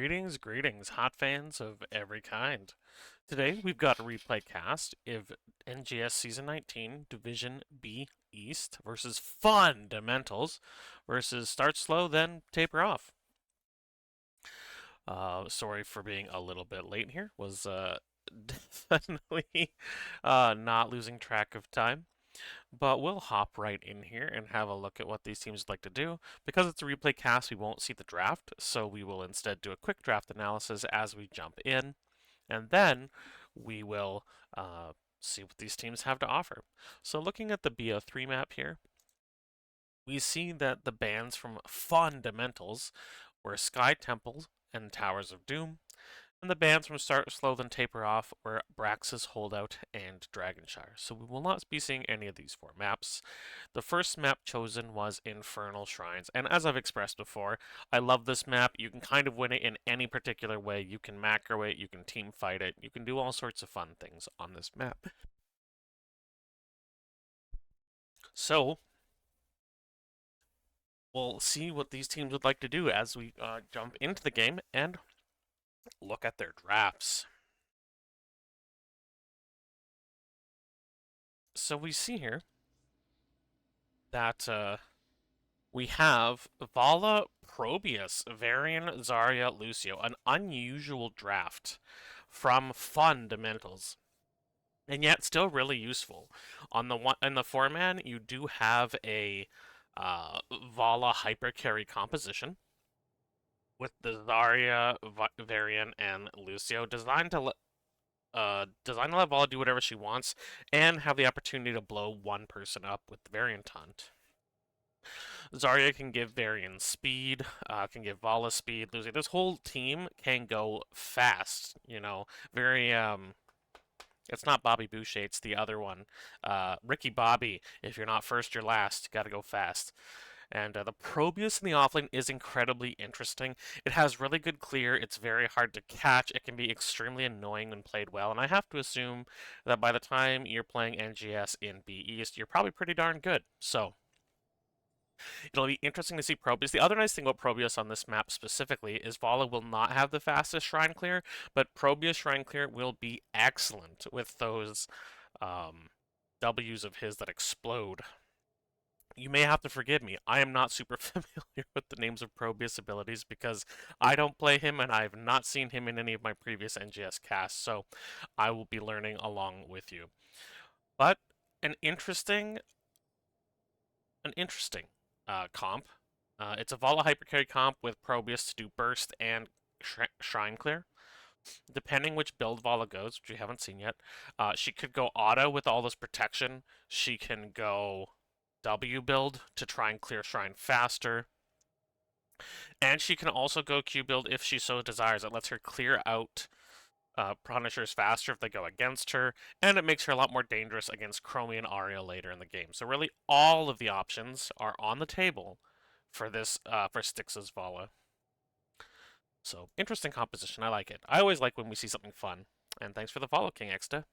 Greetings, hot fans of every kind. Today we've got a replay cast of NGS Season 19 Division B East versus Fundamentals versus Start Slow, then Taper Off. Sorry for being a little bit late here. Was definitely not losing track of time. But we'll hop right in here and have a look at what these teams would like to do. Because it's a replay cast, we won't see the draft, so we will instead do a quick draft analysis as we jump in, and then we will see what these teams have to offer. So looking at the BO3 map here, we see that the bans from Fundamentals were Sky Temple and Towers of Doom, and the bans from Start Slow Then Taper Off were Brax's Holdout and Dragonshire. So we will not be seeing any of these four maps. The first map chosen was Infernal Shrines, and as I've expressed before, I love this map. You can kind of win it in any particular way. You can macro it, you can team fight it, you can do all sorts of fun things on this map. So we'll see what these teams would like to do as we jump into the game and look at their drafts. So we see here that we have Vala, Probius, Varian, Zarya, Lucio, an unusual draft from Fundamentals, and yet still really useful. On the one in the 4-man, you do have a Vala hyper carry composition with the Zarya, Varian, and Lucio designed to let Vala do whatever she wants and have the opportunity to blow one person up with the Varian Taunt. Zarya can give Varian speed, can give Vala speed. Lucy, this whole team can go fast. You know, very It's not Bobby Boucher, it's the other one, Ricky Bobby. If you're not first, you're last. You got to go fast. And the Probius in the offlane is incredibly interesting. It has really good clear. It's very hard to catch. It can be extremely annoying when played well. And I have to assume that by the time you're playing NGS in B East, you're probably pretty darn good. So it'll be interesting to see Probius. The other nice thing about Probius on this map specifically is Vala will not have the fastest Shrine Clear, but Probius Shrine Clear will be excellent with those W's of his that explode. You may have to forgive me. I am not super familiar with the names of Probius abilities because I don't play him and I have not seen him in any of my previous NGS casts, so I will be learning along with you. But an interesting comp. It's a Vala Hypercarry comp with Probius to do burst and Shrine Clear. Depending which build Vala goes, which we haven't seen yet, she could go auto with all this protection. She can go W build to try and clear Shrine faster. And she can also go Q build if she so desires. It lets her clear out Punishers faster if they go against her, and it makes her a lot more dangerous against Chromie and Aria later in the game. So really, all of the options are on the table for this for Styx's Vala. So interesting composition. I like it. I always like when we see something fun. And thanks for the follow, King Exta.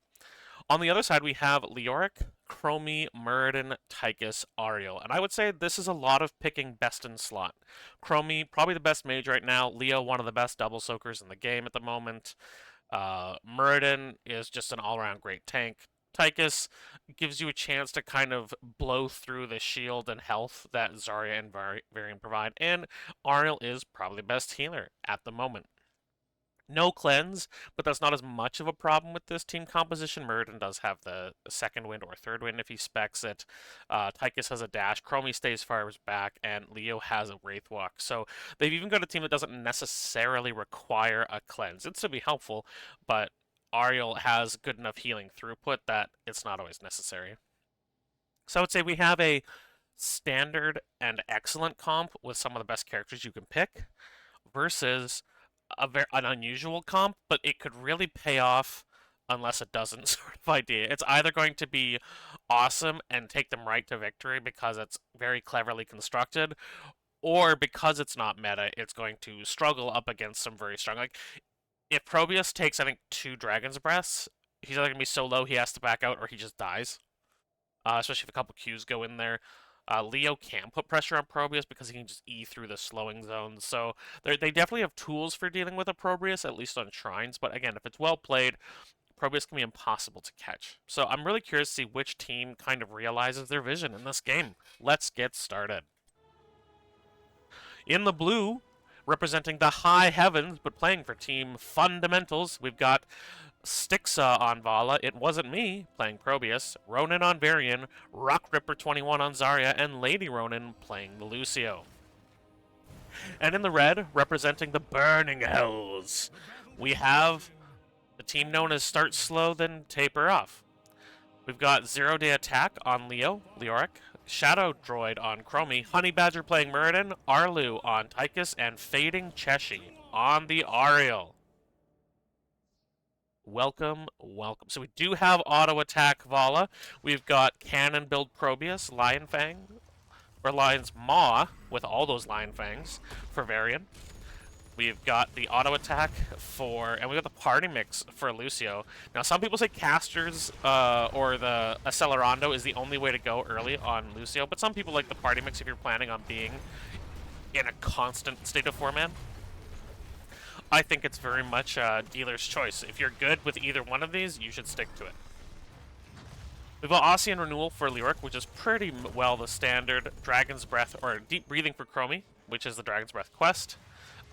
On the other side, we have Leoric, Chromie, Muradin, Tychus, Ariel. And I would say this is a lot of picking best in slot. Chromie, probably the best mage right now. Leo, one of the best double soakers in the game at the moment. Muradin is just an all-around great tank. Tychus gives you a chance to kind of blow through the shield and health that Zarya and Varian provide. And Ariel is probably the best healer at the moment. No cleanse, but that's not as much of a problem with this team composition. Muradin does have the second wind or third wind if he specs it. Tychus has a dash. Chromie stays far back, and Leo has a Wraith Walk. So they've even got a team that doesn't necessarily require a cleanse. It'd still be helpful, but Ariel has good enough healing throughput that it's not always necessary. So I would say we have a standard and excellent comp with some of the best characters you can pick versus an unusual comp, but it could really pay off unless it doesn't sort of idea. It's either going to be awesome and take them right to victory because it's very cleverly constructed, or because it's not meta, it's going to struggle up against some very strong. Like, if Probius takes, I think, 2 Dragon's Breaths, he's either going to be so low he has to back out or he just dies. Especially if a couple Qs go in there. Leo can put pressure on Probius because he can just E through the slowing zones. So they definitely have tools for dealing with a Probius, at least on shrines. But again, if it's well played, Probius can be impossible to catch. So I'm really curious to see which team kind of realizes their vision in this game. Let's get started. In the blue, representing the high heavens, but playing for Team Fundamentals, we've got Stixa on Vala, It Wasn't Me, playing Probius, Ronin on Varian, Rock Ripper 21 on Zarya, and Lady Ronin playing the Lucio. And in the red, representing the Burning Hells, we have the team known as Start Slow, Then Taper Off. We've got Zero Day Attack on Leoric, Shadow Droid on Chromie, Honey Badger playing Muradin, Arlu on Tychus, and Fading Cheshi on the Ariel. Welcome, welcome. So we do have auto attack Vala. We've got cannon build Probius, Lion Fang, or Lion's Maw with all those Lion Fangs for Varian. We've got the auto attack for, and we've got the party mix for Lucio. Now, some people say casters or the Accelerando is the only way to go early on Lucio, but some people like the party mix if you're planning on being in a constant state of 4-man. I think it's very much dealer's choice. If you're good with either one of these, you should stick to it. We've got Ossian Renewal for Lyric, which is pretty well the standard Dragon's Breath, or Deep Breathing for Chromie, which is the Dragon's Breath quest.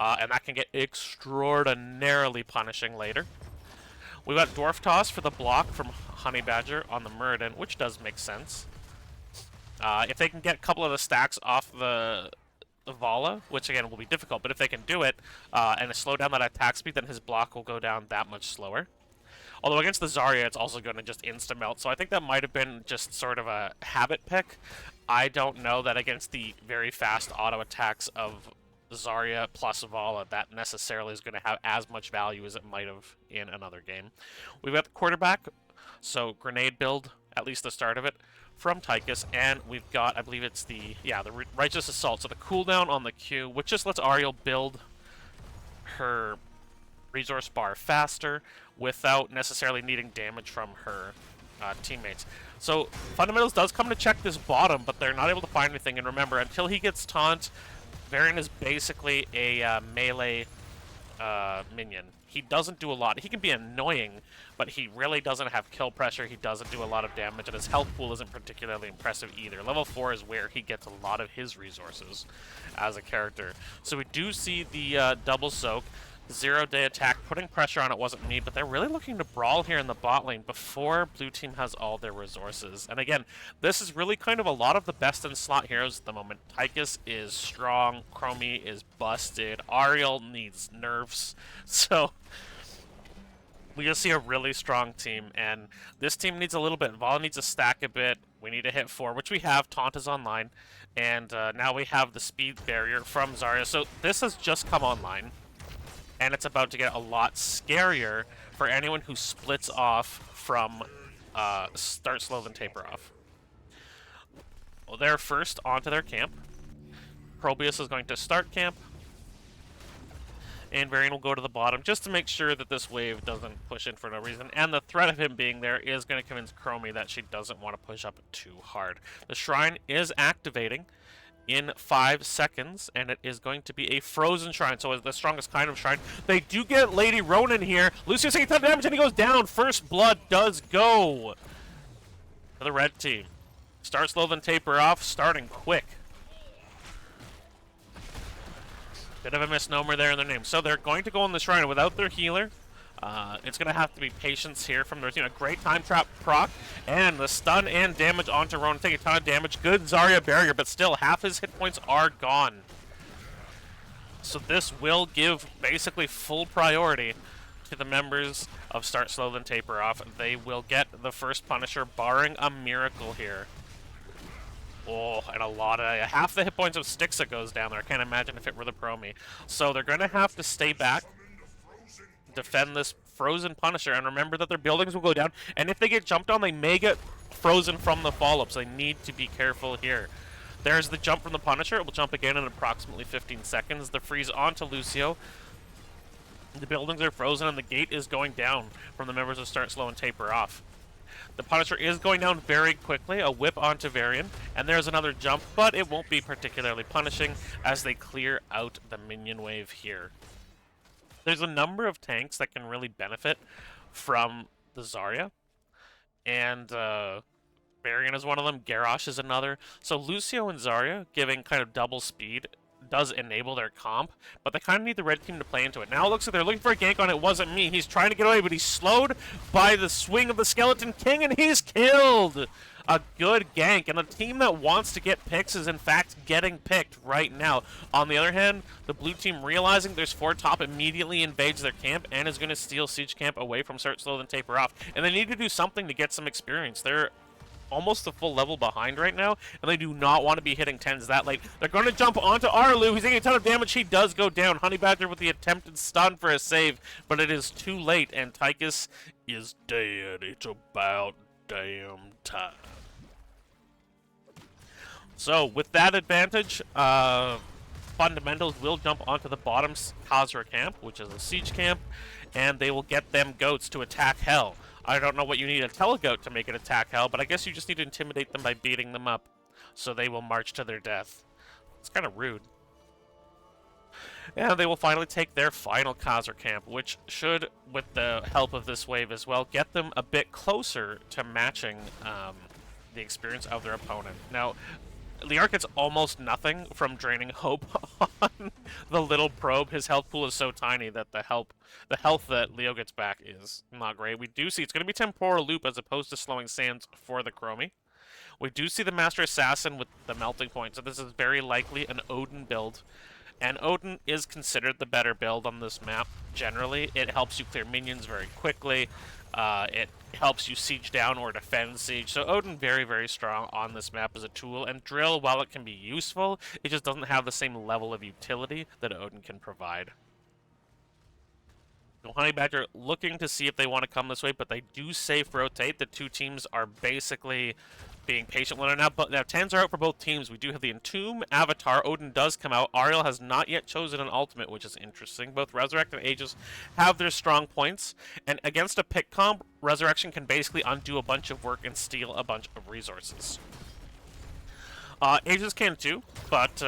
And that can get extraordinarily punishing later. We've got Dwarf Toss for the block from Honey Badger on the Muradin, which does make sense. If they can get a couple of the stacks off the Vala, which again will be difficult, but if they can do it and slow down that attack speed, then his block will go down that much slower. Although against the Zarya, it's also going to just insta-melt, so I think that might have been just sort of a habit pick. I don't know that against the very fast auto attacks of Zarya plus Vala, that necessarily is going to have as much value as it might have in another game. We've got the quarterback, so grenade build, at least the start of it, from Tychus, and we've got, I believe it's the Righteous Assault, so the cooldown on the Q, which just lets Ariel build her resource bar faster without necessarily needing damage from her teammates. So Fundamentals does come to check this bottom, but they're not able to find anything, and remember, until he gets taunt, Varian is basically a melee minion. He doesn't do a lot. He can be annoying, but he really doesn't have kill pressure. He doesn't do a lot of damage, and his health pool isn't particularly impressive either. Level 4 is where he gets a lot of his resources as a character. So we do see the double soak. 0 Day Attack, putting pressure on It Wasn't Me, but they're really looking to brawl here in the bot lane before blue team has all their resources. And again, this is really kind of a lot of the best in slot heroes at the moment. Tychus is strong, Chromie is busted, Ariel needs nerfs, so we just see a really strong team, and this team needs a little bit. Vala needs to stack a bit, we need to hit 4, which we have, Taunt is online, and now we have the speed barrier from Zarya, so this has just come online. And it's about to get a lot scarier for anyone who splits off from Start Slow Then Taper Off. Well, they're first onto their camp. Probius is going to start camp. And Varian will go to the bottom just to make sure that this wave doesn't push in for no reason. And the threat of him being there is going to convince Chromie that she doesn't want to push up too hard. The Shrine is activating in 5 seconds, and it is going to be a frozen shrine, so it's the strongest kind of shrine. They do get Lady Ronin here. Lucio's taking a ton of damage, and he goes down. First blood does go for the red team. Start slow, then taper off, starting quick. Bit of a misnomer there in their name. So they're going to go on the shrine without their healer. It's going to have to be patience here from their team. A great time trap proc, and the stun and damage onto Ronin. Taking a ton of damage. Good Zarya barrier, but still half his hit points are gone. So this will give basically full priority to the members of Start Slow Then Taper Off. They will get the first Punisher, barring a miracle here. Oh, and a lot of half the hit points of Stixa goes down there. I can't imagine if it were the Chromie. So they're going to have to stay back, defend this frozen Punisher, and remember that their buildings will go down, and if they get jumped on, they may get frozen from the follow-up, so they need to be careful here. There's the jump from the Punisher. It will jump again in approximately 15 seconds. The freeze onto Lucio. The buildings are frozen, and the gate is going down from the members of Start Slow and Taper Off. The Punisher is going down very quickly, a whip onto Varian, and there's another jump, but it won't be particularly punishing as they clear out the minion wave here. There's a number of tanks that can really benefit from the Zarya, and Varian is one of them, Garrosh is another. So Lucio and Zarya giving kind of double speed does enable their comp, but they kind of need the red team to play into it. Now it looks like they're looking for a gank on it. Wasn't me. He's trying to get away, but he's slowed by the swing of the Skeleton King, and he's killed! A good gank, and a team that wants to get picks is in fact getting picked right now. On the other hand, the blue team realizing there's 4 top immediately invades their camp and is going to steal Siege Camp away from Start Slow then Taper Off. And they need to do something to get some experience. They're almost a full level behind right now, and they do not want to be hitting 10s that late. They're going to jump onto Arlu. He's taking a ton of damage. He does go down. Honey Badger with the attempted stun for a save, but it is too late, and Tychus is dead. It's about damn time. So, with that advantage, Fundamentals will jump onto the bottom Khazra camp, which is a siege camp, and they will get them goats to attack Hell. I don't know what you need a telegoat to make it attack Hell, but I guess you just need to intimidate them by beating them up, so they will march to their death. It's kind of rude. And they will finally take their final Khazra camp, which should, with the help of this wave as well, get them a bit closer to matching the experience of their opponent. Now, Liark gets almost nothing from draining hope on the little probe. His health pool is so tiny that the health that Leo gets back is not great. We do see it's going to be Temporal Loop as opposed to Slowing Sands for the Chromie. We do see the Master Assassin with the Melting Point, so this is very likely an Odin build. And Odin is considered the better build on this map, generally. It helps you clear minions very quickly. It helps you siege down or defend siege. So Odin very, very strong on this map as a tool. And Drill, while it can be useful, it just doesn't have the same level of utility that Odin can provide. So Honey Badger looking to see if they want to come this way, but they do safe rotate. The two teams are basically being patient with it now. But now 10s are out for both teams. We do have the Entomb Avatar. Odin does come out. Ariel has not yet chosen an ultimate, which is interesting. Both Resurrect and Aegis have their strong points. And against a pick comp, Resurrection can basically undo a bunch of work and steal a bunch of resources. Aegis can too, but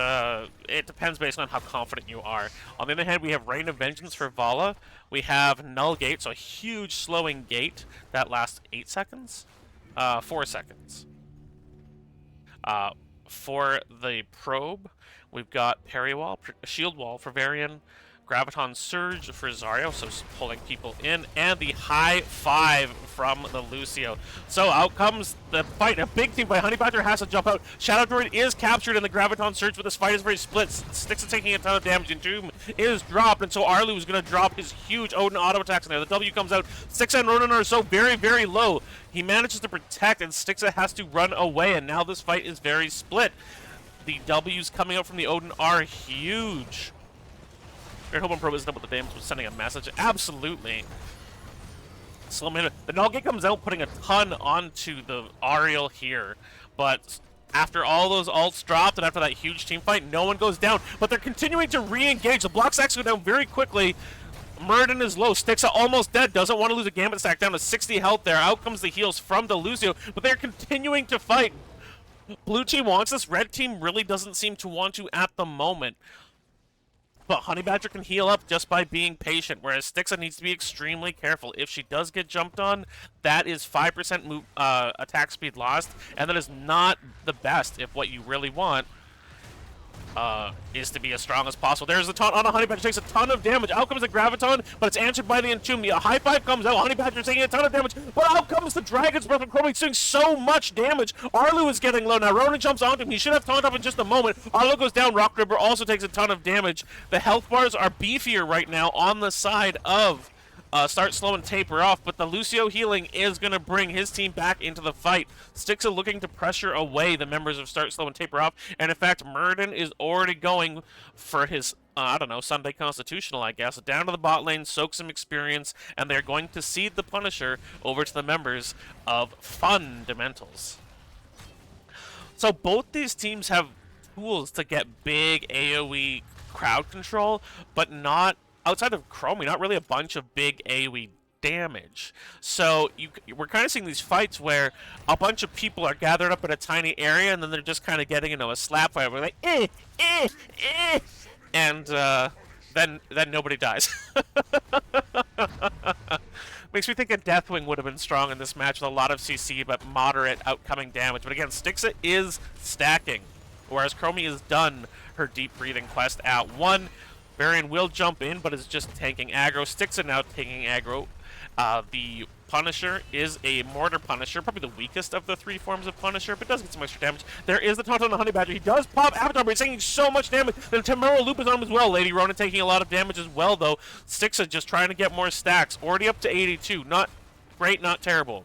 it depends based on how confident you are. On the other hand, we have Rain of Vengeance for Vala. We have Null Gate, so a huge slowing gate that lasts 8 seconds? 4 seconds. For the probe, we've got Parry Wall, Shield Wall for Varian, Graviton Surge for Zarya, so pulling people in, and the High Five from the Lucio. So out comes the fight. A big team by Honey Badger has to jump out. Shadow Droid is captured in the Graviton Surge, but this fight is very split. Styx is taking a ton of damage. Entomb is dropped, and so Arlu is going to drop his huge Odin auto attacks in there. The W comes out. Styx and Ronan are so very, very low. He manages to protect, and Styxa has to run away, and now this fight is very split. The W's coming out from the Odin are huge. Great Hope on Probe isn't up with the damage, but sending a message. Absolutely. The Nulgate comes out, putting a ton onto the Ariel here, but after all those ults dropped and after that huge team fight, no one goes down, but they're continuing to re-engage. The block stacks go down very quickly. Murden is low. Styxa almost dead. Doesn't want to lose a Gambit stack. Down to 60 health there. Out comes the heals from the Lucio, but they're continuing to fight. Blue team wants this. Red team really doesn't seem to want to at the moment. But Honey Badger can heal up just by being patient, whereas Styxa needs to be extremely careful. If she does get jumped on, that is 5% attack speed lost, and that is not the best if what you really want is to be as strong as possible. There's a taunt on a Honey Badger, takes a ton of damage. Out comes the Graviton, but it's answered by the Entomb. The High Five comes out, Honey Badger taking a ton of damage, but out comes the Dragon's Breath from Chromie, doing so much damage. Arlu is getting low. Now Ronan jumps onto him. He should have taunt up in just a moment. Arlu goes down. Rock Ripper also takes a ton of damage. The health bars are beefier right now on the side of Start Slow and Taper Off, but the Lucio healing is going to bring his team back into the fight. Styxa looking to pressure away the members of Start Slow and Taper Off, and in fact, Murden is already going for his, I don't know, Sunday Constitutional, I guess, down to the bot lane, soak some experience, and they're going to cede the Punisher over to the members of Fundamentals. So both these teams have tools to get big AoE crowd control, but not outside of Chromie, not really a bunch of big AoE damage. So we're kind of seeing these fights where a bunch of people are gathered up in a tiny area, and then they're just kind of getting into a slap fight. We're like, and then nobody dies. Makes me think a Deathwing would have been strong in this match with a lot of CC, but moderate outcoming damage. But again, Stixa is stacking, whereas Chromie has done her deep breathing quest at 1. Varian will jump in, but is just tanking aggro. Stixa now taking aggro. The Punisher is a Mortar Punisher, probably the weakest of the 3 forms of Punisher, but does get some extra damage. There is the taunt on the Honey Badger. He does pop Avatar, but he's taking so much damage. The Temporal Loop is on him as well. Lady Ronin taking a lot of damage as well, though. Stixa just trying to get more stacks. Already up to 82. Not great, not terrible.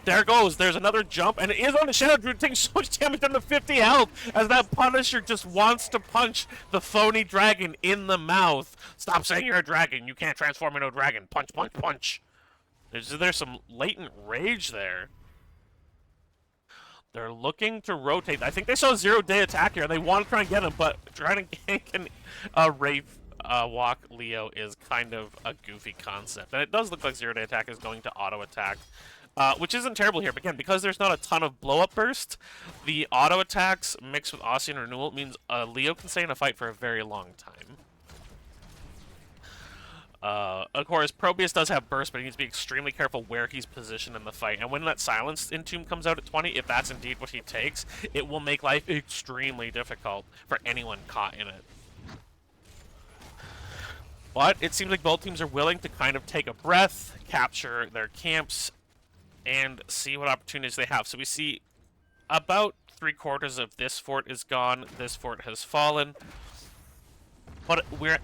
There goes. There's another jump, and it is on the Shadow Druid, taking so much damage down to 50 health as that Punisher just wants to punch the phony dragon in the mouth. Stop saying you're a dragon. You can't transform into a dragon. Punch, punch, punch. There's some latent rage there. They're looking to rotate. I think they saw Zero Day attack here. They want to try and get him, but trying to gank and Wraith walk Leo is kind of a goofy concept. And it does look like Zero Day attack is going to auto attack. Which isn't terrible here, but again, because there's not a ton of blow-up burst, the auto-attacks mixed with Ossian Renewal means Leo can stay in a fight for a very long time. Of course, Probius does have burst, but he needs to be extremely careful where he's positioned in the fight. And when that Silence Entomb comes out at 20, if that's indeed what he takes, it will make life extremely difficult for anyone caught in it. But it seems like both teams are willing to kind of take a breath, capture their camps, and see what opportunities they have. So we see about 3/4 of this fort is gone. This fort has fallen. But we're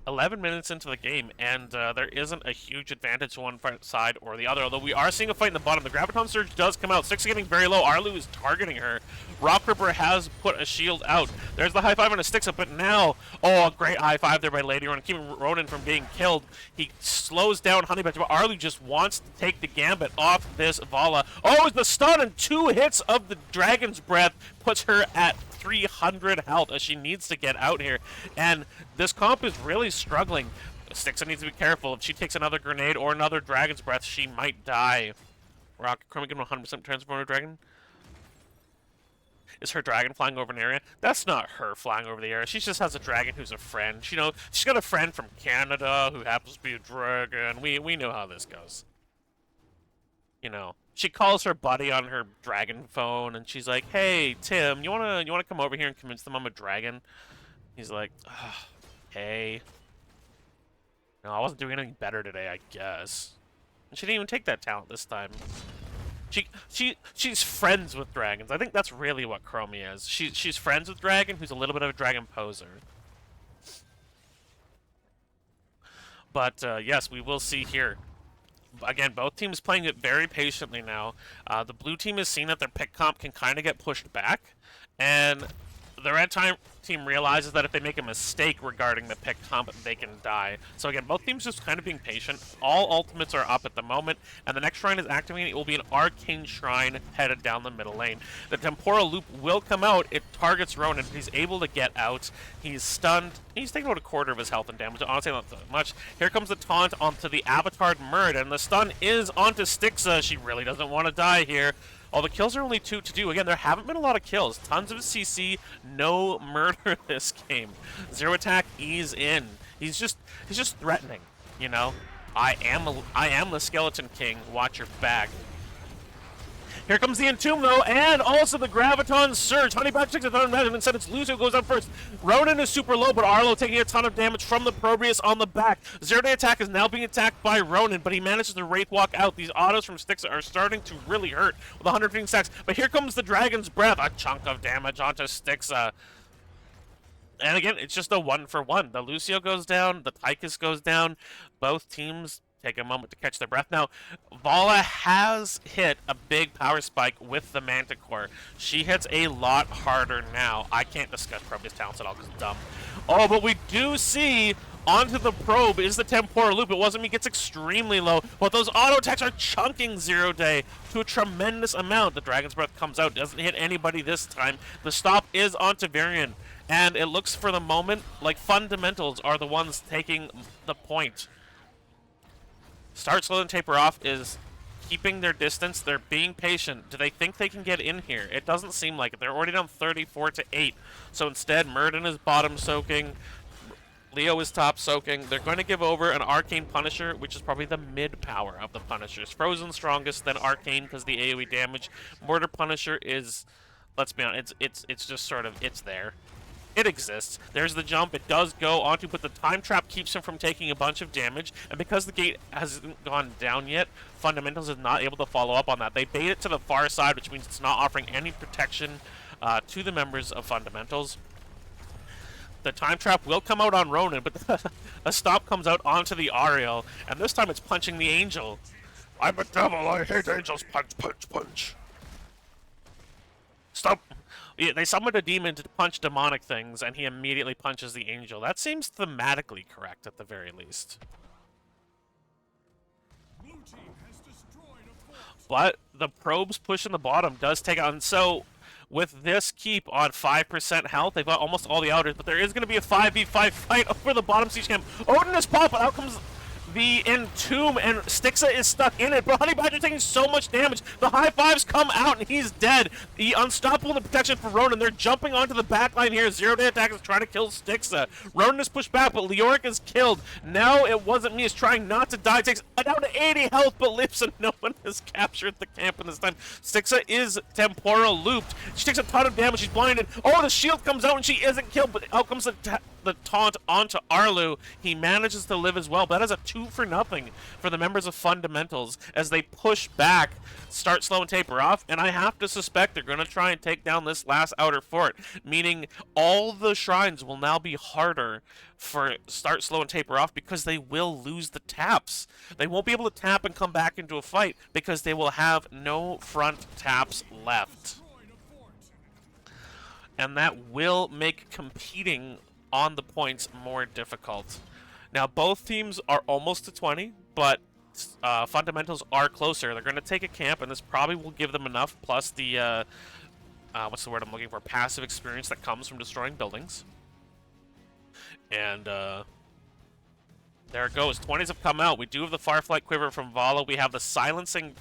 11 minutes into the game, and there isn't a huge advantage to one side or the other, although we are seeing a fight in the bottom. The Graviton Surge does come out. Stixa getting very low. Arlu is targeting her. Rock Ripper has put a shield out. There's the high five on a Stixa, but now, oh, a great high five there by Lady Ronin, keeping Ronin from being killed. He slows down Honey Badger, but Arlu just wants to take the gambit off this Vala. Oh, the stun and 2 hits of the Dragon's Breath puts her at 300 health as she needs to get out here. And this comp is really struggling. Stixa needs to be careful. If she takes another grenade or another Dragon's Breath, she might die. Rock, Chromie give him 100% transform to Dragon. Is her dragon flying over an area? That's not her flying over the area. She just has a dragon who's a friend. You know, she's got a friend from Canada who happens to be a dragon. We know how this goes. You know, she calls her buddy on her dragon phone, and she's like, "Hey, Tim, you wanna come over here and convince them I'm a dragon?" He's like, "Hey, no, I wasn't doing anything better today, I guess." And she didn't even take that talent this time. She's friends with dragons. I think that's really what Chromie is. She's friends with Dragon, who's a little bit of a dragon poser. But yes, we will see here. Again, both teams playing it very patiently now. The blue team has seen that their pick comp can kind of get pushed back, and the red team realizes that if they make a mistake regarding the pick comp, they can die. So again, both teams just kind of being patient. All ultimates are up at the moment, and the next shrine is activating. It will be an Arcane Shrine headed down the middle lane. The Temporal Loop will come out. It targets Ronin. He's able to get out. He's stunned. He's taking about 1/4 of his health and damage. Honestly, not that much. Here comes the taunt onto the Avatared Murd, and the stun is onto Stixa. She really doesn't want to die here. Oh, the kills are only 2 to do. Again, there haven't been a lot of kills. Tons of CC, no murder this game. Zero attack, ease in. He's just threatening, you know? I am the Skeleton King. Watch your back. Here comes the Entomb, though, and also the Graviton Surge. Honey Badger takes a ton of damage, and instead it's Lucio who goes up first. Ronin is super low, but Arlo taking a ton of damage from the Probius on the back. Zero Day attack is now being attacked by Ronin, but he manages to Wraith Walk out. These autos from Stixa are starting to really hurt with 115 stacks. But here comes the Dragon's Breath, a chunk of damage onto Stixa. And again, it's just a 1-for-1. The Lucio goes down, the Tychus goes down. Both teams take a moment to catch their breath. Now, Vala has hit a big power spike with the Manticore. She hits a lot harder now. I can't discuss Probius talents at all because it's dumb. Oh, but we do see onto the probe is the Temporal Loop. It wasn't me, gets extremely low, but those auto attacks are chunking Zero Day to a tremendous amount. The Dragon's Breath comes out, doesn't hit anybody this time. The stop is onto Varian, and it looks for the moment like fundamentals are the ones taking the point. Start slow and taper off is keeping their distance. They're being patient. Do they think they can get in here? It doesn't seem like it. They're already down 34-8. So instead, Murden is bottom soaking. Leo is top soaking. They're going to give over an Arcane Punisher, which is probably the mid power of the Punishers. Frozen strongest, then Arcane because the AoE damage. Mortar Punisher is, let's be honest, it's just sort of, it's there. It exists. There's the jump. It does go onto, but the time trap keeps him from taking a bunch of damage. And because the gate hasn't gone down yet, Fundamentals is not able to follow up on that. They bait it to the far side, which means it's not offering any protection to the members of Fundamentals. The time trap will come out on Ronin, but a stop comes out onto the Ariel, and this time it's punching the Angel. I'm a devil. I hate angels. Punch, punch, punch. Stop. Yeah, they summoned a demon to punch demonic things, and he immediately punches the angel. That seems thematically correct, at the very least. But the probes push in the bottom does take on. So, with this keep on 5% health, they've got almost all the outers, but there is going to be a 5v5 fight over the bottom siege camp. Odin is popping. Out comes the Entomb, and Stixa is stuck in it, but Honey Badger taking so much damage. The high fives come out, and he's dead. The unstoppable the protection for Ronin. They're jumping onto the backline here. Zero-day attack is trying to kill Stixa. Ronin is pushed back, but Leoric is killed. Now it wasn't me. Is trying not to die. Takes down to 80 health, but lives, and no one has captured the camp in this time. Stixa is temporal looped. She takes a ton of damage. She's blinded. Oh, the shield comes out, and she isn't killed, but out comes the taunt onto Arlu. He manages to live as well, but that is a 2-for-0 for the members of Fundamentals as they push back, start slow and taper off, and I have to suspect they're going to try and take down this last outer fort, meaning all the shrines will now be harder for start slow and taper off because they will lose the taps. They won't be able to tap and come back into a fight because they will have no front taps left. And that will make competing on the points more difficult. Now, both teams are almost to 20, but Fundamentals are closer. They're going to take a camp, and this probably will give them enough, plus the, what's the word I'm looking for, passive experience that comes from destroying buildings. And there it goes. 20s have come out. We do have the Farflight Quiver from Vala. We have the Silencing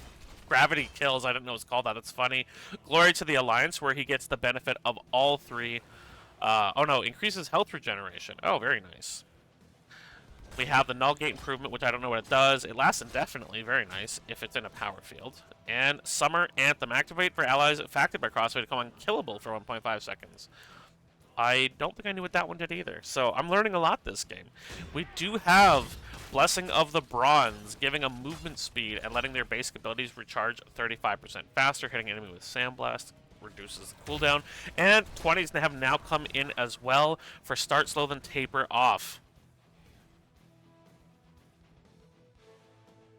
Gravity Kills. I didn't know it's called that. That's funny. Glory to the Alliance, where he gets the benefit of all three. Oh no, increases health regeneration. Oh, very nice. We have the Null Gate Improvement, which I don't know what it does. It lasts indefinitely, very nice, if it's in a power field. And Summer Anthem. Activate for allies affected by Crossfire to become unkillable for 1.5 seconds. I don't think I knew what that one did either. So I'm learning a lot this game. We do have Blessing of the Bronze, giving a movement speed and letting their basic abilities recharge 35% faster, hitting enemy with Sandblast. Reduces the cooldown, and 20s have now come in as well for start slow then taper off.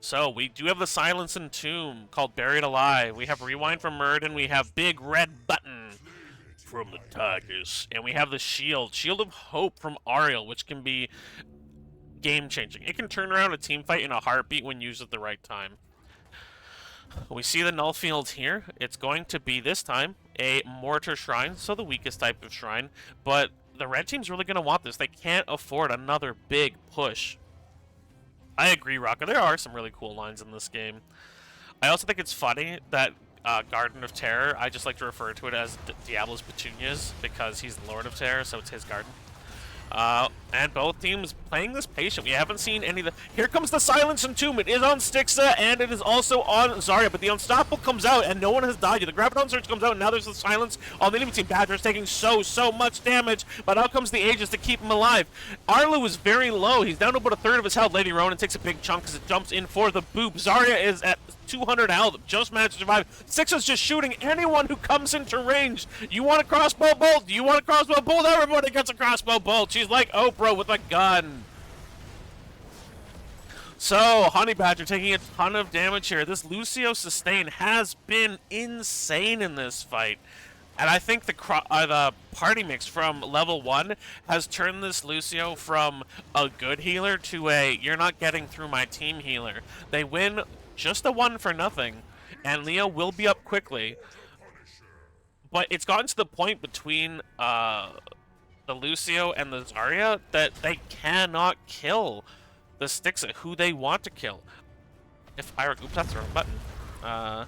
So we do have the Silence and Tomb called Buried Alive. We have Rewind from Murden. We have Big Red Button from the Tigers, and we have the Shield of Hope from Ariel, which can be game changing. It can turn around a team fight in a heartbeat when used at the right time. We see the Null Field here. It's going to be, this time, a Mortar Shrine, so the weakest type of shrine. But the red team's really going to want this. They can't afford another big push. I agree, Rocco. There are some really cool lines in this game. I also think it's funny that Garden of Terror, I just like to refer to it as Diablo's Petunias, because he's the Lord of Terror, so it's his garden. And both teams playing this patient. We haven't seen any of the... Here comes the Silence and Tomb. It is on Stixa, and it is also on Zarya, but the Unstoppable comes out, and no one has died yet. The Graviton Surge comes out, and now there's the Silence on the enemy team. Badger's taking so much damage, but out comes the Aegis to keep him alive. Arlu is very low. He's down to about a third of his health. Lady Ronin takes a big chunk as it jumps in for the boop. Zarya is at 200 health, just managed to survive. Stixia's just shooting anyone who comes into range. You want a crossbow bolt? Do you want a crossbow bolt? Everybody gets a crossbow bolt. She's like Oprah with a gun. So, Honey Badger taking a ton of damage here. This Lucio sustain has been insane in this fight. And I think the party mix from level 1 has turned this Lucio from a good healer to a you're not getting through my team healer. They win just a 1-for-0, and Leo will be up quickly. But it's gotten to the point between the Lucio and the Zarya that they cannot kill the Stixa, who they want to kill. If oops, that's the wrong button.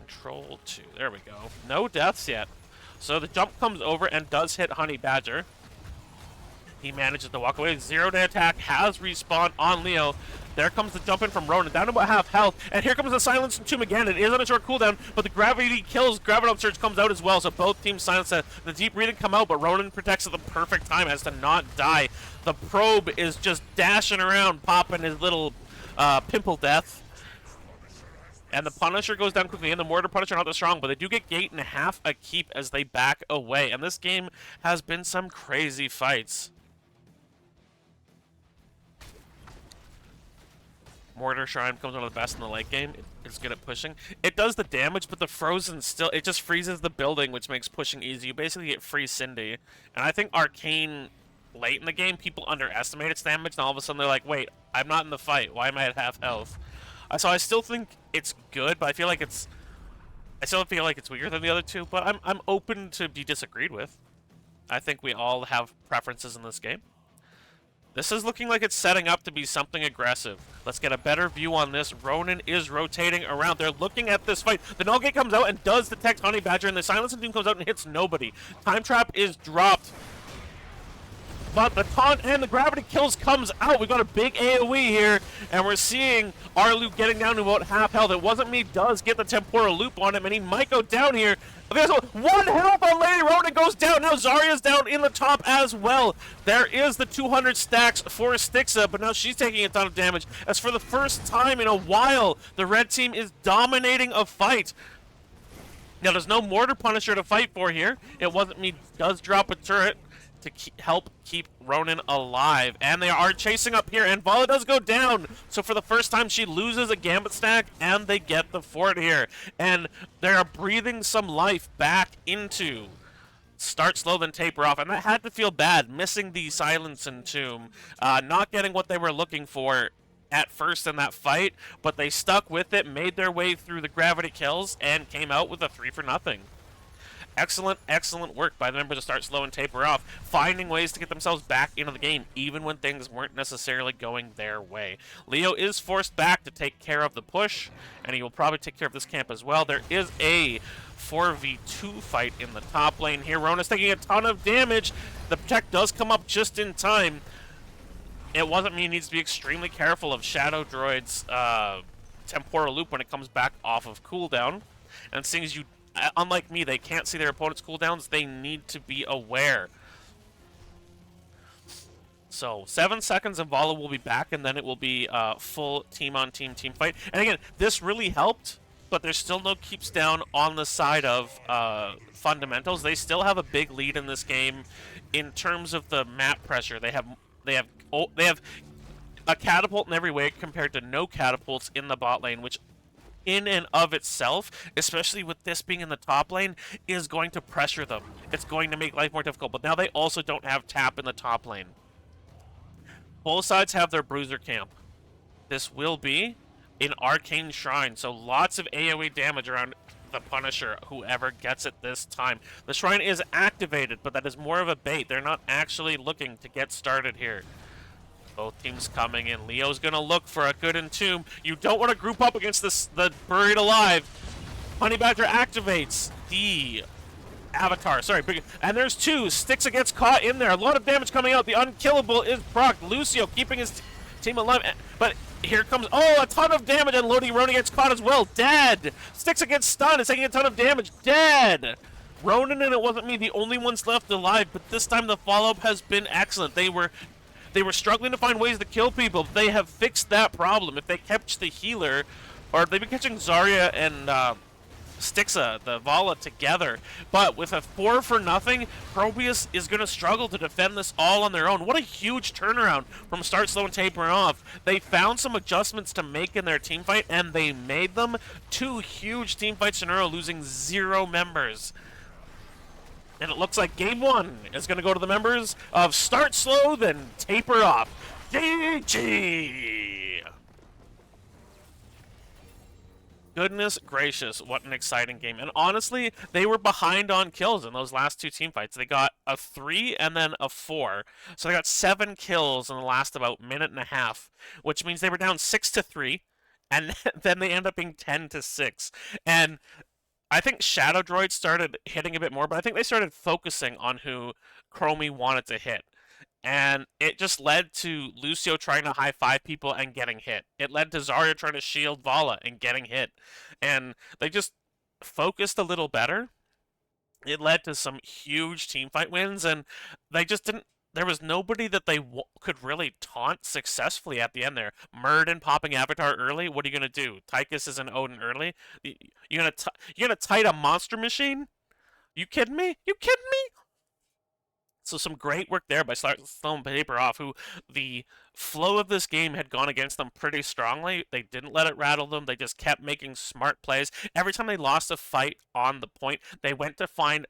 Control 2. There we go. No deaths yet. So the jump comes over and does hit Honey Badger. He manages to walk away. 0-day attack has respawned on Leo. There comes the jump in from Ronan, down to about half health. And here comes the Silence Tomb again. It is on a short cooldown, but the Gravity kills. Graviton Surge comes out as well, so both teams silence it. The Deep Breathing come out, but Ronan protects at the perfect time as to not die. The Probe is just dashing around, popping his little pimple death. And the Punisher goes down quickly, and the Mortar Punisher not that strong, but they do get gate and half a keep as they back away. And this game has been some crazy fights. Mortar Shrine becomes one of the best in the late game. It's good at pushing. It does the damage, but the Frozen still, it just freezes the building, which makes pushing easy. You basically get free Cindy. And I think Arcane, late in the game, people underestimate its damage, and all of a sudden they're like, wait, I'm not in the fight. Why am I at half health? So I still think it's good, but I still feel like it's weaker than the other two, but I'm open to be disagreed with. I think we all have preferences in this game. This is looking like it's setting up to be something aggressive. Let's get a better view on this. Ronan is rotating around. They're looking at this fight. The Null Gate comes out and does detect Honey Badger, and the Silence Tomb comes out and hits nobody. Time Trap is dropped. But the taunt and the gravity kills comes out. We've got a big AoE here, and we're seeing Arlu getting down to about half health. It wasn't me does get the temporal loop on him, and he might go down here. There's one health on Lady Ronan goes down. Now Zarya's down in the top as well. There is the 200 stacks for Stixa, but now she's taking a ton of damage. As for the first time in a while, the red team is dominating a fight. Now there's no Mortar Punisher to fight for here. It wasn't me does drop a turret to help keep Ronan alive. And they are chasing up here, and Vala does go down. So for the first time, she loses a Gambit stack, and they get the fort here. And they are breathing some life back into Start Slow, Then Taper Off. And that had to feel bad, missing the Silence and Tomb, not getting what they were looking for at first in that fight, but they stuck with it, made their way through the gravity kills, and came out with a 3-for-0. Excellent, excellent work by the members to Start Slow and Taper Off, finding ways to get themselves back into the game, even when things weren't necessarily going their way. Leo is forced back to take care of the push, and he will probably take care of this camp as well. There is a 4v2 fight in the top lane here. Rona's taking a ton of damage. The Protect does come up just in time. It wasn't me. He needs to be extremely careful of Shadow Droid's temporal loop when it comes back off of cooldown. And seeing as you unlike me, they can't see their opponent's cooldowns. They need to be aware. So 7 seconds and Vala will be back, and then it will be full team-on-team team fight. And again, this really helped, but there's still no keeps down on the side of fundamentals. They still have a big lead in this game in terms of the map pressure. They have a catapult in every way compared to no catapults in the bot lane, which in and of itself, especially with this being in the top lane, is going to pressure them. It's going to make life more difficult, but now they also don't have tap in the top lane. Both sides have their bruiser camp. This will be an Arcane Shrine, so lots of AoE damage around the Punisher, whoever gets it this time. The Shrine is activated, but that is more of a bait. They're not actually looking to get started here. Both teams coming in. Leo's going to look for a good entomb. You don't want to group up against the Buried Alive. Honey Badger activates the Avatar. Sorry. And there's two. Stixa gets caught in there. A lot of damage coming out. The Unkillable is procced. Lucio keeping his team alive. But here comes... Oh, a ton of damage. And Lodi Ronan gets caught as well. Dead. Stixa gets stunned. It's taking a ton of damage. Dead. Ronan and it wasn't me, the only ones left alive. But this time the follow-up has been excellent. They were struggling to find ways to kill people. They have fixed that problem. If they catch the healer, or they've been catching Zarya and Stixa, the Vala, together. But with a 4-for-0, Probius is going to struggle to defend this all on their own. What a huge turnaround from Start Slow and Taper Off. They found some adjustments to make in their team fight, and they made them 2 huge team fights in a row, losing 0 members. And it looks like game 1 is going to go to the members of Start Slow, Then Taper Off. GG! Goodness gracious, what an exciting game. And honestly, they were behind on kills in those last two team fights. They got a 3 and then a 4. So they got 7 kills in the last about minute and a half, which means they were down 6 to 3 and then they end up being 10 to 6. And I think Shadow Droid started hitting a bit more, but I think they started focusing on who Chromie wanted to hit. And it just led to Lucio trying to high five people and getting hit. It led to Zarya trying to shield Vala and getting hit. And they just focused a little better. It led to some huge team fight wins, and they just didn't. There was nobody that they could really taunt successfully at the end there. Murden popping Avatar early. What are you gonna do? Tychus is an Odin early. You gonna tight a monster machine? You kidding me? You kidding me? So some great work there by Sloan Paper off, who the flow of this game had gone against them pretty strongly. They didn't let it rattle them. They just kept making smart plays. Every time they lost a fight on the point, they went to find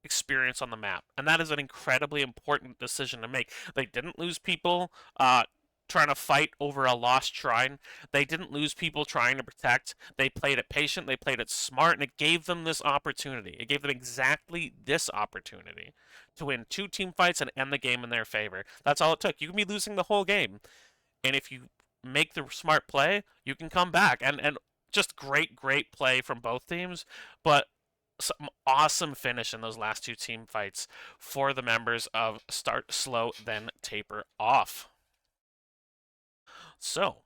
experience on the map, and that is an incredibly important decision to make. They didn't lose people trying to fight over a lost shrine. They didn't lose people trying to protect. They played it patient, they played it smart, and it gave them this opportunity. It gave them exactly this opportunity to win 2 team fights and end the game in their favor. That's all it took. You can be losing the whole game, and if you make the smart play, you can come back. And just great play from both teams, but some awesome finish in those last 2 team fights for the members of Start Slow Then Taper Off. So,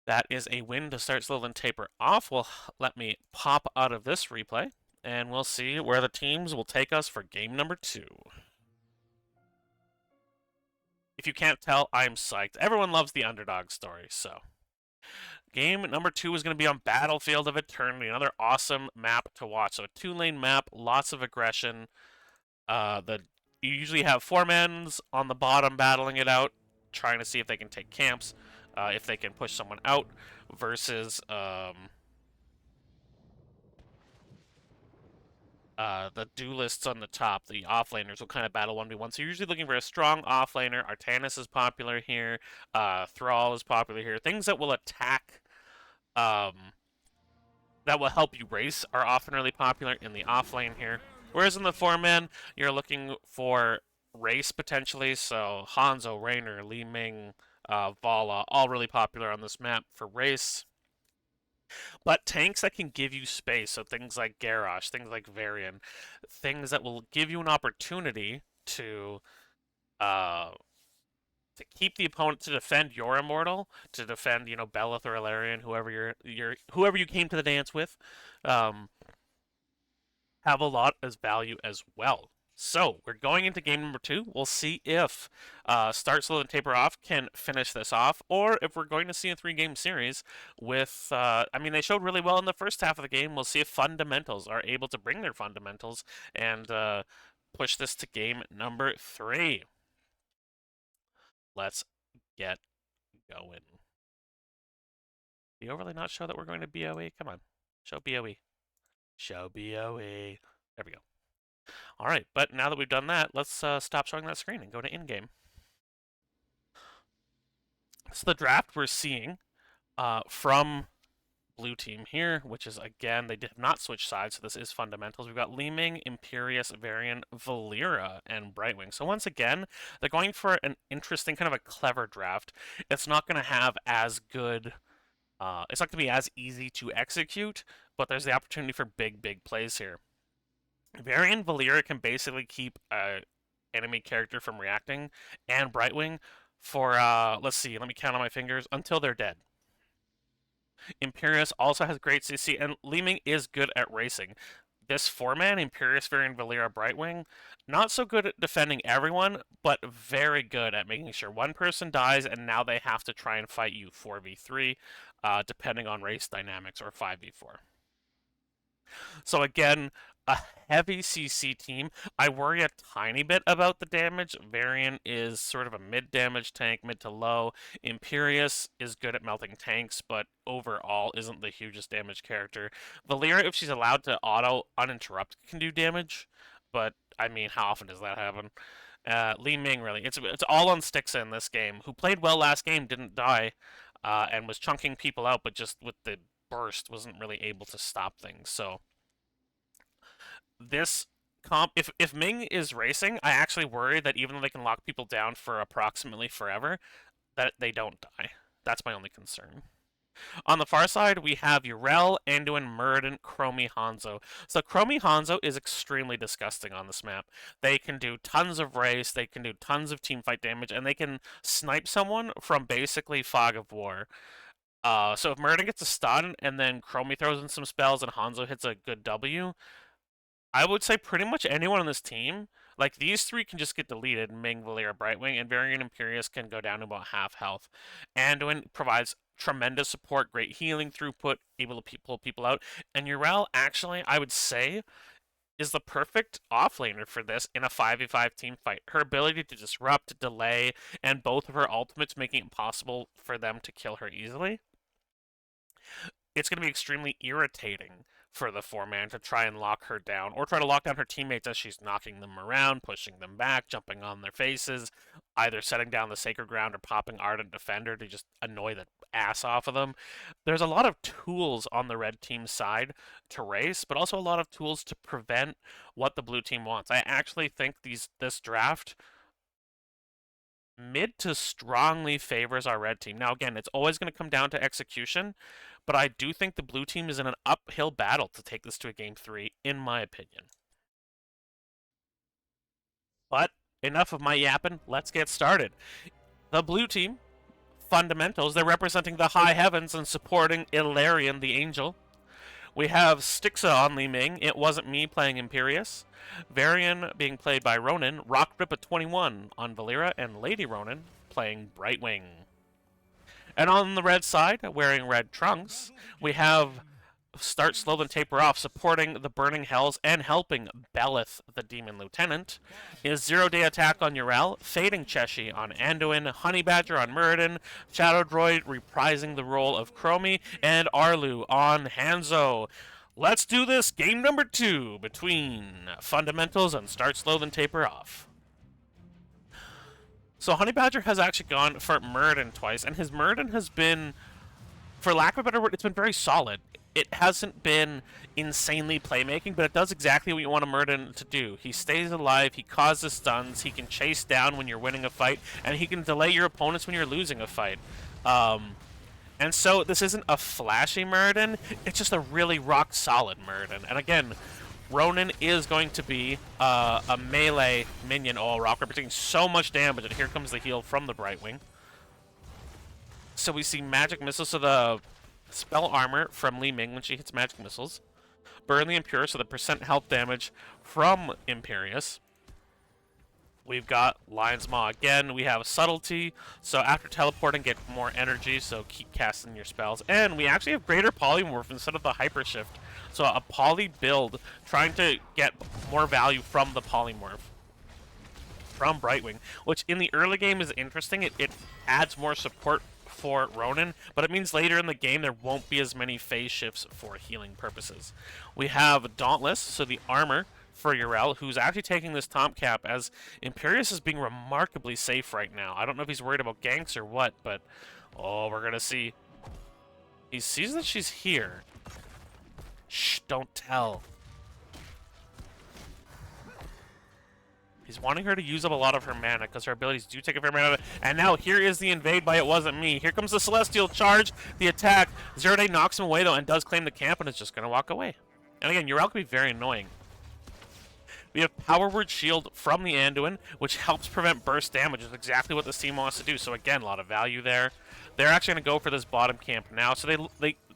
that is a win to Start Slow Then Taper Off. Well, let me pop out of this replay, and we'll see where the teams will take us for game number 2. If you can't tell, I'm psyched. Everyone loves the underdog story, so. Game number 2 is going to be on Battlefield of Eternity, another awesome map to watch. So a 2-lane map, lots of aggression. You usually have 4-mans on the bottom battling it out, trying to see if they can take camps, if they can push someone out, versus the duelists on the top. The offlaners will kind of battle 1v1. So you're usually looking for a strong offlaner. Artanis is popular here. Thrall is popular here. Things that will attack, that will help you race are often really popular in the offlane here. Whereas in the 4-man, you're looking for race potentially. So Hanzo, Raynor, Li Ming, Vala, all really popular on this map for race. But tanks that can give you space, so things like Garrosh, things like Varian, things that will give you an opportunity uh, to keep the opponent, to defend your immortal, to defend, Belith or Ilarion, whoever you came to the dance with, um, have a lot as value as well. So we're going into game number 2. We'll see if Start Slow and Taper Off can finish this off, or if we're going to see a 3-game series with. They showed really well in the first half of the game. We'll see if Fundamentals are able to bring their fundamentals and push this to game number 3. Let's get going. The overlay not show that we're going to BOE? Come on, show BOE. Show BOE. There we go. All right, but now that we've done that, let's stop showing that screen and go to in-game. So the draft we're seeing from blue team here, which is, again, they did not switch sides, so this is fundamentals. We've got Li Ming, Imperius, Varian, Valera, and Brightwing. So once again, they're going for an interesting, kind of a clever draft. It's not going to have as good... it's not going to be as easy to execute, but there's the opportunity for big plays here. Varian Valera can basically keep a enemy character from reacting, and Brightwing for, let's see, let me count on my fingers, until they're dead. Imperius also has great CC, and Li Ming is good at racing. This 4-man, Imperius, Varian, Valera, Brightwing, not so good at defending everyone, but very good at making sure one person dies, and now they have to try and fight you 4v3, depending on race dynamics, or 5v4. So again, a heavy CC team. I worry a tiny bit about the damage. Varian is sort of a mid-damage tank, mid to low. Imperius is good at melting tanks, but overall isn't the hugest damage character. Valera, if she's allowed to auto uninterrupted, can do damage, but I mean, how often does that happen? Li Ming, really. It's all on Stixa in this game, who played well last game, didn't die. and was chunking people out, but just with the burst wasn't really able to stop things. So this comp, if Ming is racing, I actually worry that even though they can lock people down for approximately forever, that they don't die. That's my only concern. On the far side, we have Yrel, Anduin, Muradin, Chromie, Hanzo. So Chromie Hanzo is extremely disgusting on this map. They can do tons of race, they can do tons of teamfight damage, and they can snipe someone from basically Fog of War. So if Muradin gets a stun, and then Chromie throws in some spells, and Hanzo hits a good W, I would say pretty much anyone on this team, like these three can just get deleted, Ming, Valeera, Brightwing, and Varian Imperius can go down to about half health. Anduin provides tremendous support, great healing throughput, able to pull people out. And Yrel, actually, I would say, is the perfect offlaner for this in a 5v5 team fight. Her ability to disrupt, delay, and both of her ultimates making it possible for them to kill her easily. It's going to be extremely irritating for the 4-man to try and lock her down, or try to lock down her teammates as she's knocking them around, pushing them back, jumping on their faces, either setting down the sacred ground or popping Ardent Defender to just annoy the ass off of them. There's a lot of tools on the red team side to race, but also a lot of tools to prevent what the blue team wants. I actually think this draft mid to strongly favors our red team. Now, again, it's always going to come down to execution, but I do think the blue team is in an uphill battle to take this to a game 3, in my opinion. But enough of my yapping. Let's get started. The blue team, fundamentals, they're representing the high heavens and supporting Ilarion the Angel. We have Stixa on Li Ming. It wasn't me playing Imperius. Varian being played by Ronan. Rockgrip at 21 on Valeera, and Lady Ronan playing Brightwing. And on the red side, wearing red trunks, we have Start Slow Then Taper Off, supporting the Burning Hells and helping Belith, the Demon Lieutenant. His 0-day attack on Yrel, Fading Cheshi on Anduin, Honey Badger on Muradin, Shadow Droid reprising the role of Chromie, and Arlu on Hanzo. Let's do this game number 2 between Fundamentals and Start Slow Then Taper Off. So Honey Badger has actually gone for Muradin twice, and his Muradin has been, for lack of a better word, it's been very solid. It hasn't been insanely playmaking, but it does exactly what you want a Muradin to do. He stays alive, he causes stuns, he can chase down when you're winning a fight, and he can delay your opponents when you're losing a fight. And so this isn't a flashy Muradin, it's just a really rock-solid Muradin. And again, Ronan is going to be a melee minion all rocker, taking so much damage, and here comes the heal from the Brightwing. So we see magic missiles, so the spell armor from Li Ming when she hits magic missiles. Burn the Impure, so the percent health damage from Imperius. We've got Lion's Maw again. We have Subtlety, so after teleporting, get more energy, so keep casting your spells. And we actually have Greater Polymorph instead of the Hyper Shift. So a poly build, trying to get more value from the Polymorph. From Brightwing, which in the early game is interesting. It adds more support for Ronan, but it means later in the game there won't be as many phase shifts for healing purposes. We have Dauntless, so the armor for Yrel, who's actually taking this top cap, as Imperius is being remarkably safe right now. I don't know if he's worried about ganks or what, but oh, we're gonna see. He sees that she's here. Shh, don't tell. He's wanting her to use up a lot of her mana, because her abilities do take a fair amount of it. And now here is the invade by It Wasn't Me. Here comes the Celestial Charge, the attack. 0-day knocks him away, though, and does claim the camp, and is just going to walk away. And again, Yrel can be very annoying. We have Power Word Shield from the Anduin, which helps prevent burst damage, which is exactly what this team wants to do. So again, a lot of value there. They're actually going to go for this bottom camp now, so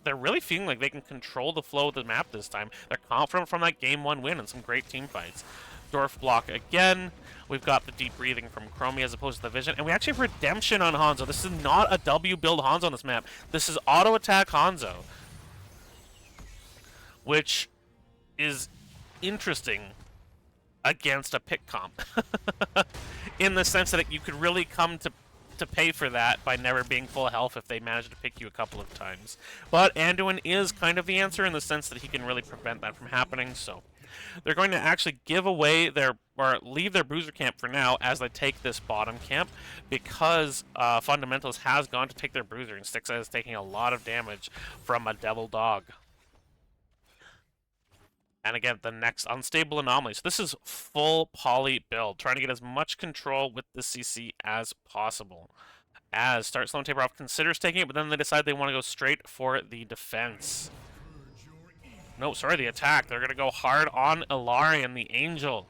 they're really feeling like they can control the flow of the map this time. They're confident from that Game 1 win and some great team fights. Dwarf block again. We've got the deep breathing from Chromie as opposed to the vision. And we actually have redemption on Hanzo. This is not a W build Hanzo on this map. This is auto attack Hanzo. Which is interesting against a pick comp. In the sense that you could really come to pay for that by never being full health if they manage to pick you a couple of times. But Anduin is kind of the answer in the sense that he can really prevent that from happening, so they're going to actually give away their or leave their bruiser camp for now as they take this bottom camp, because Fundamentals has gone to take their bruiser, and Stixa is taking a lot of damage from a Devil Dog. And again, the next Unstable Anomaly. So this is full poly build, trying to get as much control with the CC as possible. As Start Slow and Taper Off considers taking it, but then they decide they want to go straight for the defense. No, sorry, the attack. They're going to go hard on Ilarion, the Angel.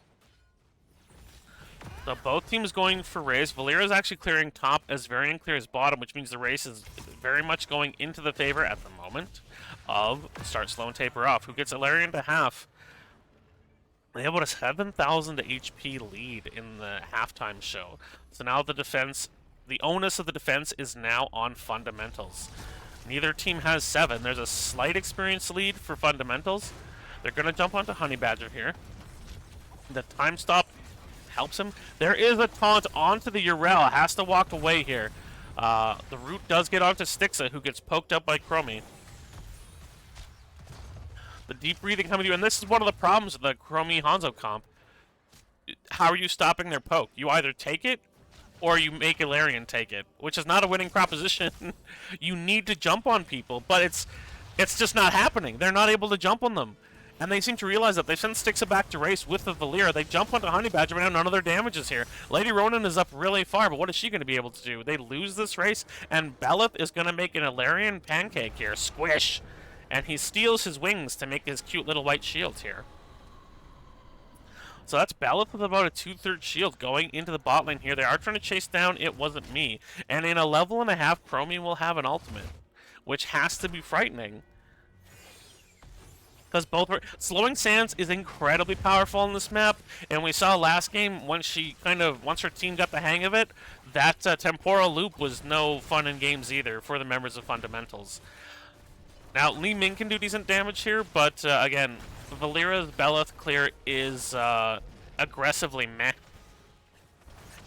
So both teams going for race. Valeera is actually clearing top as Varian clears bottom, which means the race is very much going into the favor at the moment of Start Slow and Taper Off, who gets Ilarion to half. They have about a 7,000 HP lead in the halftime show. So now the defense, the onus of the defense is now on Fundamentals. Neither team has 7. There's a slight experience lead for Fundamentals. They're going to jump onto Honey Badger here. The time stop helps him. There is a taunt onto the Yrel. Has to walk away here. The root does get onto Stixa, who gets poked up by Chromie. The deep breathing coming through, and this is one of the problems of the Chromie Hanzo comp. How are you stopping their poke? You either take it, or you make Ilarion take it, which is not a winning proposition. You need to jump on people, but it's just not happening. They're not able to jump on them. And they seem to realize that. They send Stixa back to race with the Valeera. They jump onto Honey Badger, but now none of their damage is here. Lady Ronin is up really far, but what is she going to be able to do? They lose this race, and Belith is going to make an Ilarion pancake here. Squish! And he steals his wings to make his cute little white shield here. So that's Belith with about a 2/3 shield going into the bot lane here. They are trying to chase down It Wasn't Me. And in a level and a half, Chromie will have an ultimate, which has to be frightening. Because both were... Slowing Sands is incredibly powerful on this map, and we saw last game, once her team got the hang of it, that temporal loop was no fun in games either for the members of Fundamentals. Now, Li Ming can do decent damage here, but again, Valeera's Belith clear is aggressively meh.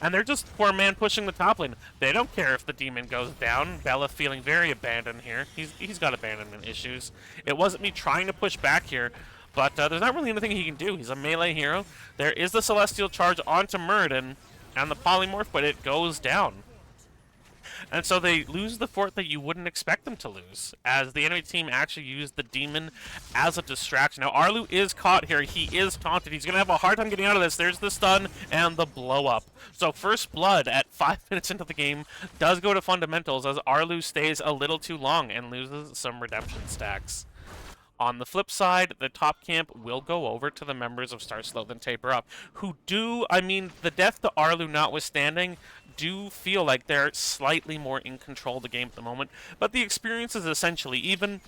And they're just 4-man pushing the top lane. They don't care if the demon goes down. Belith feeling very abandoned here. He's got abandonment issues. It wasn't me trying to push back here, but there's not really anything he can do. He's a melee hero. There is the Celestial Charge onto Muradin and the Polymorph, but it goes down. And so they lose the fort that you wouldn't expect them to lose, as the enemy team actually used the demon as a distraction. Now, Arlu is caught here. He is taunted. He's going to have a hard time getting out of this. There's the stun and the blow-up. So first blood at 5 minutes into the game does go to Fundamentals, as Arlu stays a little too long and loses some redemption stacks. On the flip side, the top camp will go over to the members of Start Slow Then Taper Up, who do, I mean, the death to Arlu notwithstanding, do feel like they're slightly more in control of the game at the moment, but the experience is essentially even.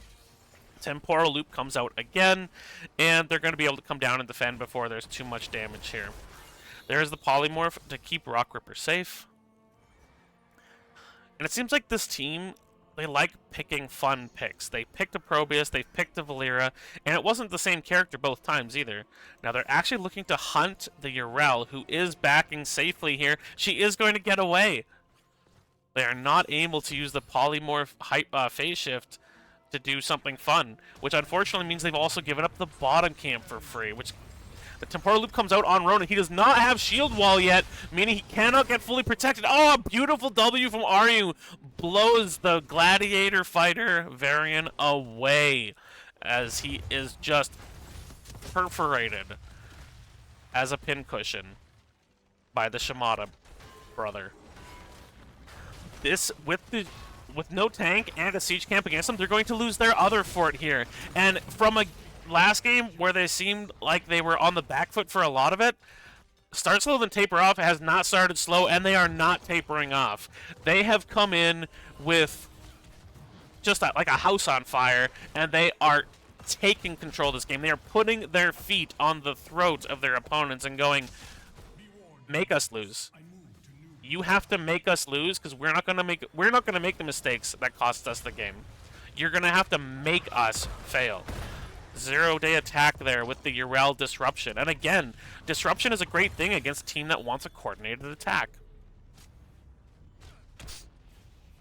Temporal Loop comes out again, and they're going to be able to come down and defend before there's too much damage here. There's the Polymorph to keep Rock Ripper safe. And it seems like this team, they like picking fun picks. They picked a Probius, they picked a Valeera, and it wasn't the same character both times either. Now they're actually looking to hunt the Yrel, who is backing safely here. She is going to get away. They are not able to use the Polymorph phase shift to do something fun, which unfortunately means they've also given up the bottom camp for free, which... The Temporal Loop comes out on Ronin. He does not have Shield Wall yet, meaning he cannot get fully protected. Oh, a beautiful W from Aryu blows the Gladiator Fighter Varian away, as he is just perforated as a pincushion by the Shimada brother. This, with no tank and a siege camp against them, they're going to lose their other fort here. And from a last game where they seemed like they were on the back foot for a lot of it, Start Slow Then Taper Off has not started slow, and they are not tapering off. They have come in with just like a house on fire, and they are taking control of this game. They are putting their feet on the throat of their opponents and going, make us lose. You have to make us lose, because we're not going to make the mistakes that cost us the game. You're going to have to make us fail. 0-day attack there with the Yrel disruption. And again, disruption is a great thing against a team that wants a coordinated attack.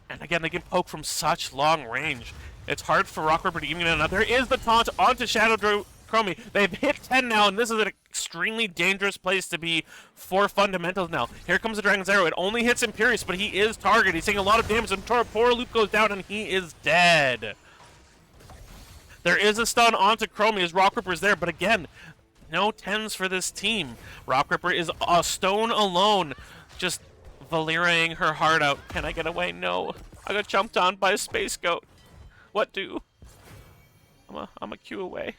And again, they can poke from such long range. It's hard for Rock Ripper to even get another. There is the taunt onto Shadow Chromie. They've hit 10 now, and this is an extremely dangerous place to be for fundamentals now. Here comes the Dragon's Arrow. It only hits Imperius, but he is targeted. He's taking a lot of damage, and poor Loop goes down, and he is dead. There is a stun onto Chromie as Rock Ripper is there, but again, no 10s for this team. Rock Ripper is a stone alone, just Valeriaing her heart out. Can I get away? No. I got jumped on by a space goat. What do? I'm a Q away.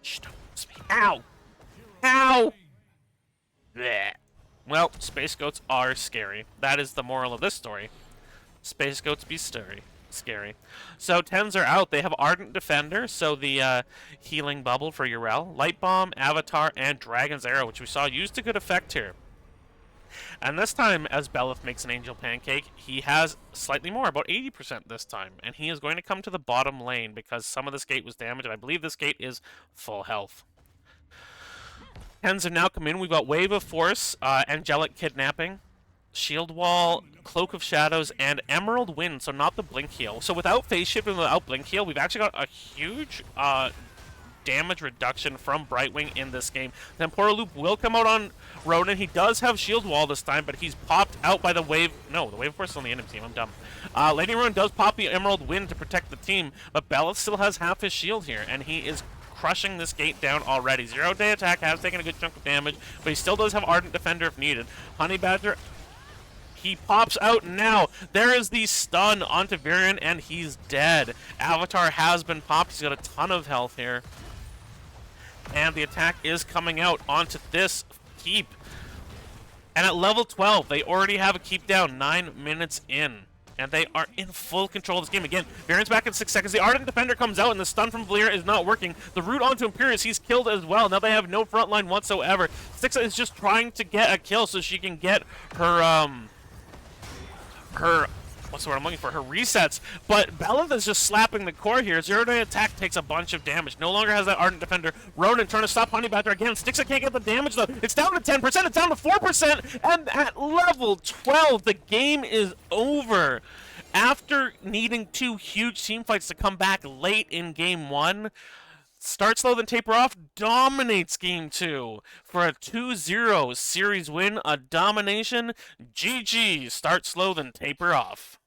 Shh, don't miss me. Ow! Ow! Blech. Well, space goats are scary. That is the moral of this story. Space goats be scary. So 10s are out. They have Ardent Defender, so the healing bubble for Yrel, Light Bomb, Avatar, and Dragon's Arrow, which we saw used to good effect here. And this time, as Belith makes an Angel Pancake, he has slightly more, about 80% this time. And he is going to come to the bottom lane because some of this gate was damaged, and I believe this gate is full health. 10s have now come in. We've got Wave of Force, Angelic Kidnapping, Shield Wall, Cloak of Shadows, and Emerald Wind, so not the Blink Heal. So without Phase Shift and without Blink Heal, we've actually got a huge damage reduction from Brightwing in this game. Tempora Loop will come out on Ronan. He does have Shield Wall this time, but he's popped out by the Wave. No, the Wave Force is on the enemy team. I'm dumb. Lady Ronan does pop the Emerald Wind to protect the team, but Belith still has half his shield here, and he is crushing this gate down already. 0-day attack has taken a good chunk of damage, but he still does have Ardent Defender if needed. Honey Badger, he pops out now. There is the stun onto Virion, and he's dead. Avatar has been popped. He's got a ton of health here. And the attack is coming out onto this keep. And at level 12, they already have a keep down 9 minutes in. And they are in full control of this game. Again, Varion's back in 6 seconds. The Ardent Defender comes out, and the stun from Valeria is not working. The root onto Imperius, he's killed as well. Now they have no front line whatsoever. Stixa is just trying to get a kill so she can get her, what's the word I'm looking for? Her resets. But Belith is just slapping the core here. 0-day attack takes a bunch of damage. No longer has that Ardent Defender. Ronan trying to stop Honey Badger again. Stixa can't get the damage though. It's down to 10%. It's down to 4%. And at level 12, the game is over. After needing 2 huge team fights to come back late in game 1, Start Slow Then Taper Off dominates Game 2 for a 2-0 series win, a domination. GG, Start Slow Then Taper Off.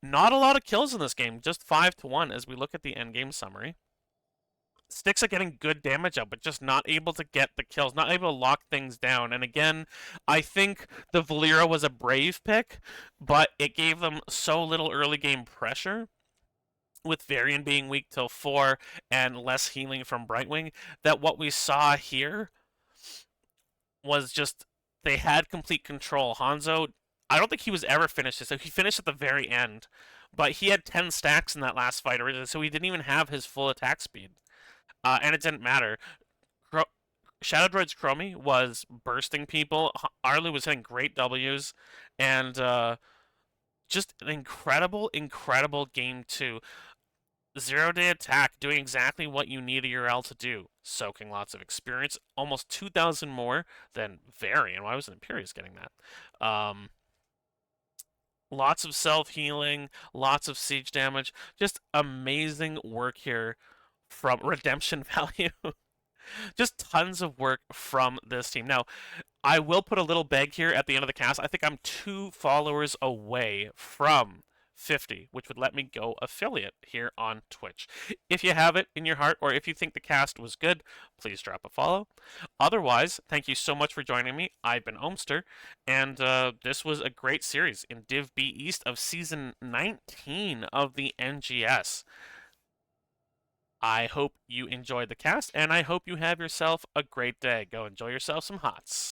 Not a lot of kills in this game, just 5-1 as we look at the endgame summary. Stixa getting good damage up, but just not able to get the kills, not able to lock things down. And again, I think the Valeera was a brave pick, but it gave them so little early game pressure, with Varian being weak till 4 and less healing from Brightwing, that what we saw here was just, they had complete control. Hanzo, I don't think he was ever finished, so he finished at the very end, but he had 10 stacks in that last fight originally, so he didn't even have his full attack speed. And it didn't matter. Shadow Droid's Chromie was bursting people. Arlu was hitting great Ws, and just an incredible, incredible game 2. 0-day attack, doing exactly what you need a URL to do. Soaking lots of experience, almost 2,000 more than Varian. Why wasn't Imperius getting that? Lots of self-healing, lots of siege damage. Just amazing work here from redemption value. Just tons of work from this team. Now, I will put a little beg here at the end of the cast. I think I'm 2 followers away from 50, which would let me go affiliate here on Twitch. If you have it in your heart, or if you think the cast was good, please drop a follow. Otherwise, thank you so much for joining me. I've been Omster, and this was a great series in Div B East of Season 19 of the NGS. I hope you enjoyed the cast, and I hope you have yourself a great day. Go enjoy yourself some HOTS.